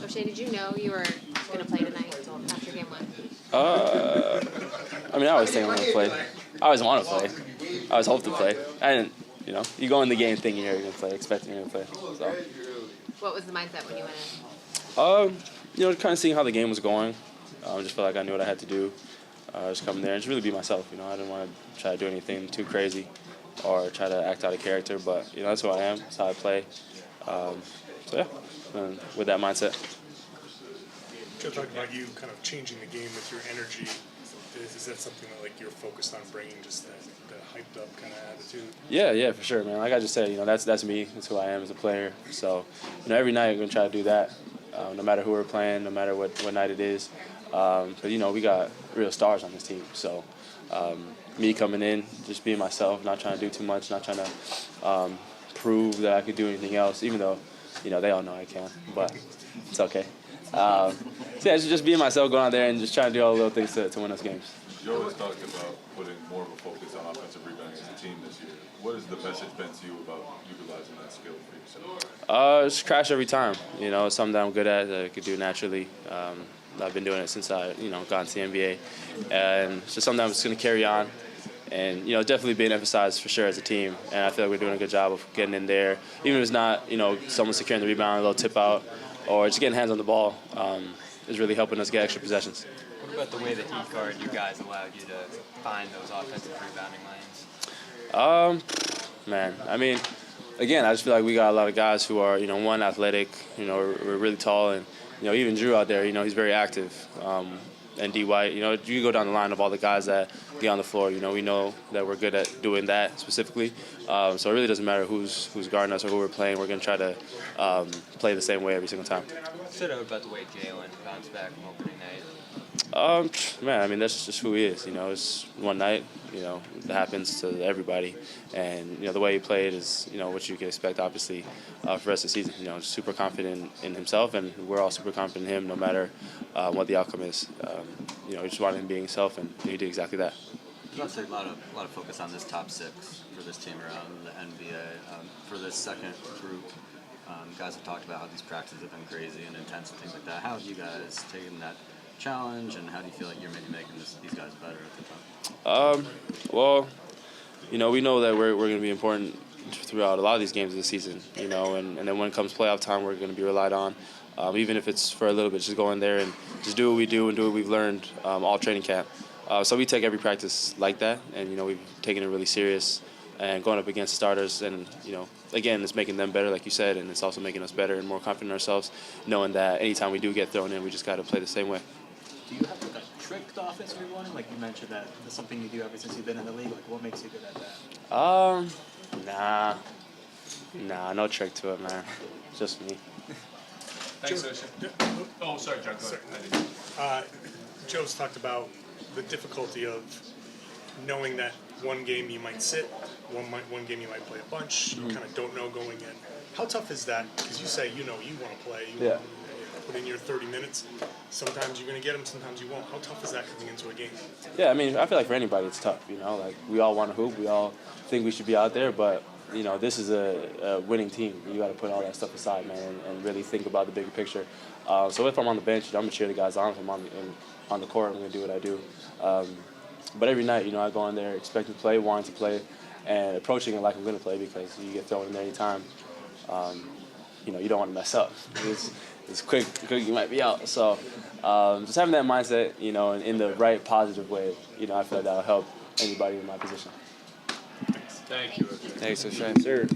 Oshae, did you know you were going to play tonight after game one? I mean, I always think I'm going to play. I always want to play. I always hope to play. I didn't, you go in the game thinking you're going to play, expecting you're going to play. So. What was the mindset when you went in? Kind of seeing how the game was going. I just felt like I knew what I had to do. Just come there and just really be myself. I didn't want to try to do anything too crazy or try to act out of character. But that's who I am. That's how I play. So yeah, and with that mindset. Joe talked about you kind of changing the game with your energy. Is that something that you're focused on bringing, just that hyped up kind of attitude? Yeah, for sure, man. Like I just said, that's me. That's who I am as a player. So, every night we're gonna try to do that, no matter who we're playing, no matter what night it is. But we got real stars on this team. So, me coming in, just being myself, not trying to do too much, not trying to prove that I could do anything else, even though, they all know I can. But it's okay. So yeah, just being myself, going out there and just trying to do all the little things to win us games. Joe has talked about putting more of a focus on offensive rebounding as a team this year. What has the message been to you about utilizing that skill for yourself? Just crash every time. It's something that I'm good at, that I could do naturally. I've been doing it since I, got into the NBA. And it's just something I'm just going to carry on. And, definitely being emphasized for sure as a team. And I feel like we're doing a good job of getting in there. Even if it's not, someone securing the rebound, a little tip out, or just getting hands on the ball is really helping us get extra possessions. What about the way that heat guard you guys allowed you to find those offensive rebounding lanes? Man, I mean, again, I just feel like we got a lot of guys who are, one, athletic, we're really tall, and, even Drew out there, he's very active. And D. White, you can go down the line of all the guys that get on the floor. We know that we're good at doing that specifically. So it really doesn't matter who's guarding us or who we're playing. We're going to try to play the same way every single time. What's it about the way Jalen bounced back from opening night? Man, I mean, that's just who he is. It's one night. It happens to everybody. And, the way he played is, what you can expect, obviously, for the rest of the season. Just super confident in himself, and we're all super confident in him no matter what the outcome is. We just wanted him being himself, and he did exactly that. There's also a lot of focus on this top six for this team around the NBA. For this second group, guys have talked about how these practices have been crazy and intense and things like that. How have you guys taken that challenge, and how do you feel like you're maybe making these guys better at the time? Well, we know that we're going to be important throughout a lot of these games of the season, and then when it comes playoff time, we're going to be relied on, even if it's for a little bit, just go in there and just do what we do and do what we've learned all training camp. So we take every practice like that, and, we've taken it really serious and going up against starters, and, again, it's making them better, like you said, and it's also making us better and more confident in ourselves, knowing that anytime we do get thrown in, we just got to play the same way. Do you have a trick to offensive rebounding? Like you mentioned that that's something you do ever since you've been in the league. Like what makes you good at that? Nah, no trick to it, man. Just me. Thanks, Oshae. Oh, sorry, John. Go ahead. Joe's talked about the difficulty of knowing that one game you might sit, one game you might play a bunch. You kind of don't know going in. How tough is that? Because you say you want to play. Yeah. Put in your 30 minutes. Sometimes you're going to get them, sometimes you won't. How tough is that coming into a game? Yeah, I mean, I feel like for anybody it's tough, Like, we all want to hoop. We all think we should be out there, but, this is a winning team. You got to put all that stuff aside, man, and really think about the bigger picture. So if I'm on the bench, I'm going to cheer the guys on. If I'm on the court, I'm going to do what I do. But every night, I go in there expecting to play, wanting to play, and approaching it like I'm going to play because you get thrown in there anytime. You don't want to mess up. It's quick, you might be out. So just having that mindset, and in the right positive way, I feel like that'll help anybody in my position. Thank you. Thanks, Oshae. Sir.